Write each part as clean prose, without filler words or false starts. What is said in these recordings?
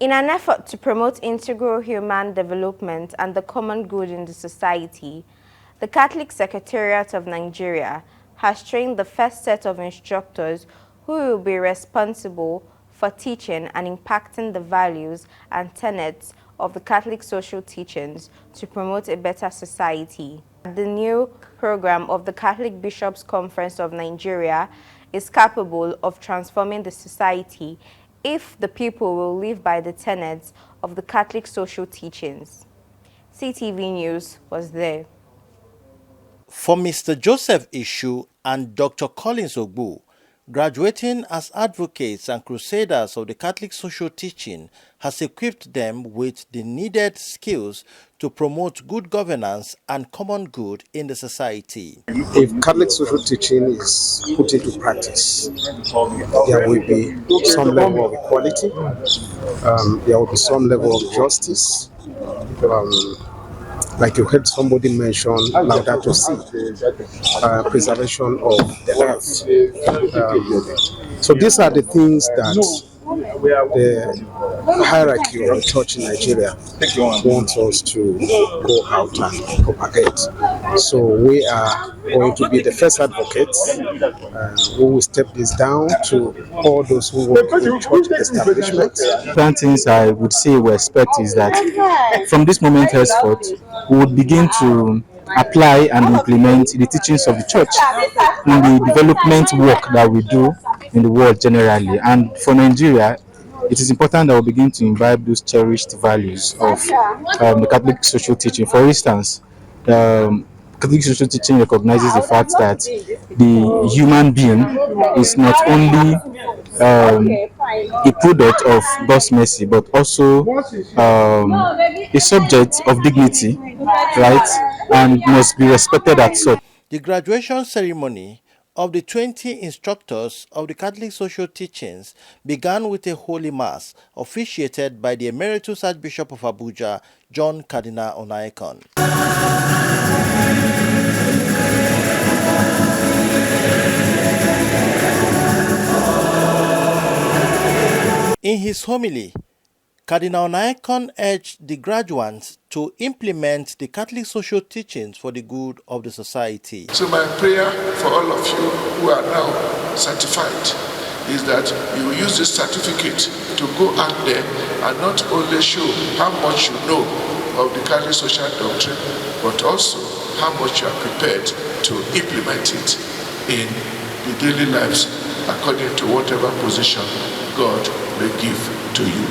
In an effort to promote integral human development and the common good in the society, the Catholic Secretariat of Nigeria has trained the first set of instructors who will be responsible for teaching and impacting the values and tenets of the Catholic social teachings to promote a better society. The new program of the Catholic Bishops' Conference of Nigeria is capable of transforming the society if the people will live by the tenets of the Catholic social teachings. CTV News was there. For Mr. Joseph Ishu and Dr. Collins Ogbu, graduating as advocates and crusaders of the Catholic social teaching has equipped them with the needed skills to promote good governance and common good in the society. If Catholic social teaching is put into practice, there will be some level of equality, there will be some level of justice. Like you heard somebody mention Laudato Si, preservation of the earth. So these are the things that the hierarchy of the church in Nigeria wants us to go out and propagate. So we are going to be the first advocates who will step this down to all those who work in church establishments. One things I would say we expect is that from this moment henceforth, we would begin to apply and implement the teachings of the church in the development work that we do in the world generally. And for Nigeria, it is important that we begin to imbibe those cherished values of the Catholic social teaching. For instance, Catholic social teaching recognizes the fact that the human being is not only a product of God's mercy, but also a subject of dignity, right, and must be respected as such. The graduation ceremony of the 20 instructors of the Catholic social teachings began with a holy mass officiated by the Emeritus Archbishop of Abuja, John Cardinal Onaikan. In his homily, Cardinal Onaikan urged the graduates to implement the Catholic social teachings for the good of the society. So my prayer for all of you who are now certified is that you will use this certificate to go out there and not only show how much you know of the Catholic social doctrine, but also how much you are prepared to implement it in the daily lives according to whatever position God may give to you.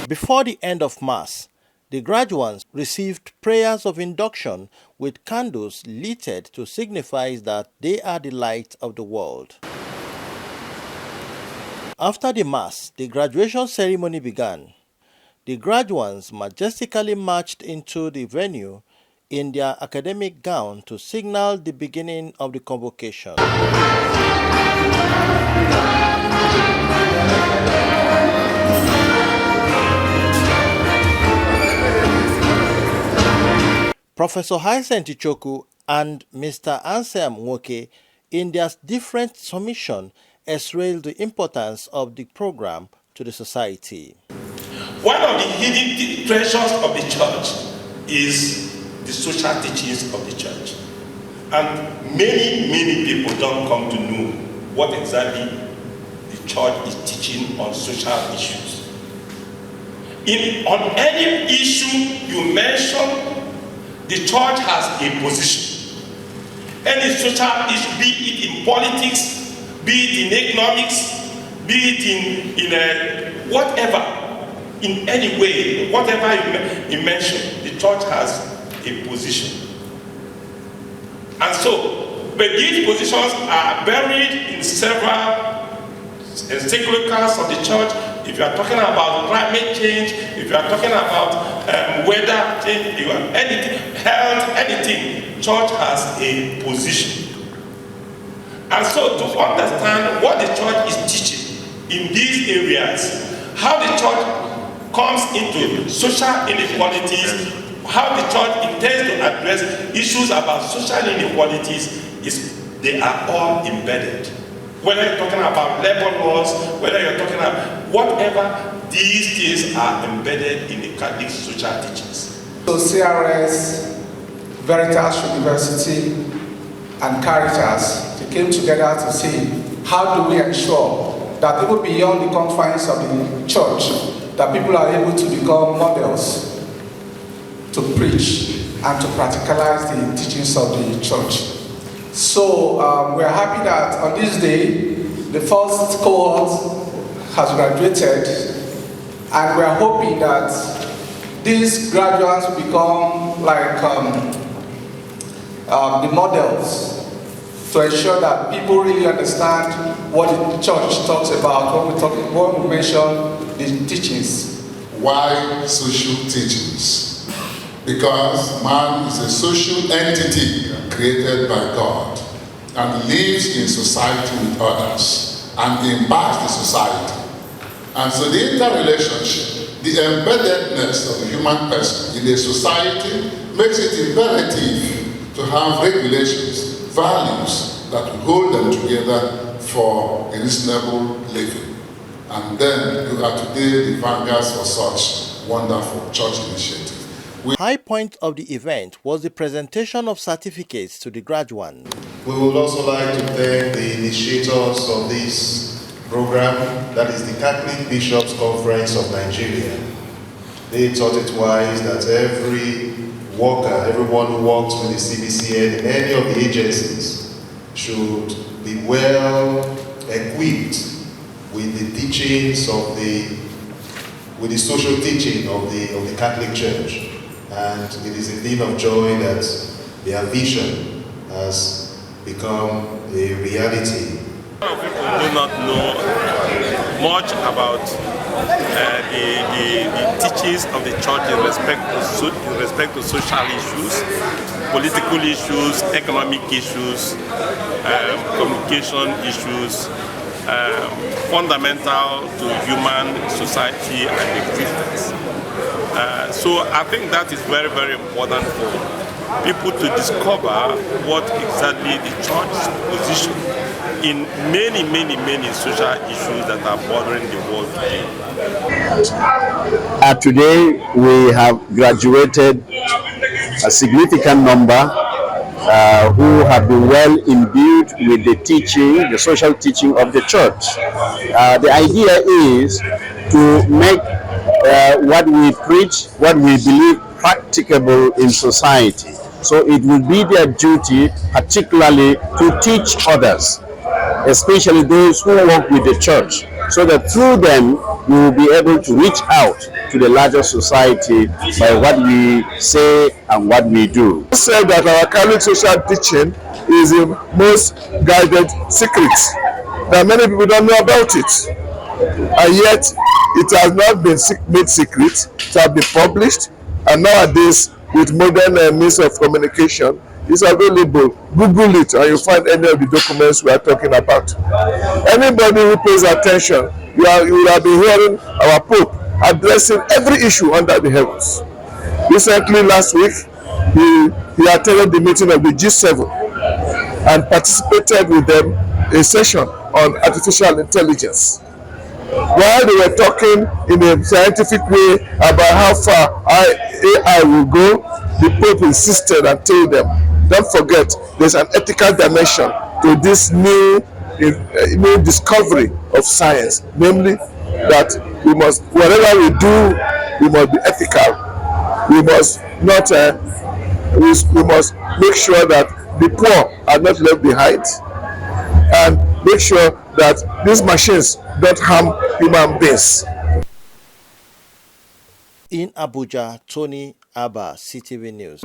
Before the end of Mass, the graduates received prayers of induction with candles lighted to signify that they are the light of the world. After the Mass, the graduation ceremony began. The graduates majestically marched into the venue in their academic gown to signal the beginning of the convocation. Professor Hyacinth Ichoku and Mr. Anselm Nwoke, in their different submission, extolled the importance of the program to the society. One of the hidden treasures of the church is the social teachings of the church. And many people don't come to know what exactly the church is teaching on social issues. On any issue you mention, the church has a position. Any social issue, be it in politics, be it in economics, be it in whatever, in any way, whatever you mention, the church has a position. And so, but these positions are buried in several encyclicals of the church. If you are talking about climate change, if you are talking about weather change, anything, health, anything, church has a position. And so to understand what the church is teaching in these areas, how the church comes into social inequalities, how the church intends to address issues about social inequalities, they are all embedded. Whether you're talking about labor laws, whether you're talking about whatever these things are embedded in the Catholic social teachings. So CRS, Veritas University, and Caritas, they came together to see how do we ensure that even beyond the confines of the church, that people are able to become models to preach and to practicalize the teachings of the church. So we're happy that on this day, the first cohort has graduated, and we're hoping that these graduates will become like the models to ensure that people really understand what the church talks about when we mention the teachings. Why social teachings? Because man is a social entity created by God and lives in society with others and impacts the society. And so the interrelationship, the embeddedness of the human person in a society makes it imperative to have regulations, values that will hold them together for a reasonable living. And then you are today the vanguards for such wonderful church initiative. High point of the event was the presentation of certificates to the graduates. We would also like to thank the initiators of this program, that is the Catholic Bishops' Conference of Nigeria. They thought it wise that every worker, everyone who works with the CBCN in any of the agencies should be well equipped with the teachings of with the social teaching of the Catholic Church. And it is a thing of joy that their vision has become a reality. A lot of people do not know much about the teachings of the church in respect to social issues, political issues, economic issues, communication issues, fundamental to human society and existence. So I think that is very, very important for people to discover what exactly the church's position in many, many, many social issues that are bothering the world today. Today we have graduated a significant number who have been well imbued with the teaching, the social teaching of the church. The idea is to make what we preach, what we believe, practicable in society. So it will be their duty, particularly, to teach others, especially those who work with the church, so that through them we will be able to reach out to the larger society by what we say and what we do. We say that our Catholic social teaching is the most guided secret, that many people don't know about it, and yet it has not been made secret. It has been published, and nowadays with modern means of communication, it's available. Google it and you'll find any of the documents we are talking about. Anybody who pays attention, you will have been hearing our Pope addressing every issue under the heavens. Recently, last week, he attended the meeting of the G7 and participated with them in a session on artificial intelligence. While they were talking in a scientific way about how far AI will go, the Pope insisted and told them, don't forget, there's an ethical dimension to this new discovery of science, namely that we must, whatever we do, we must be ethical. We must not, we must make sure that the poor are not left behind, and make sure that these machines don't harm human beings. In Abuja, Tony Abba, CTV News.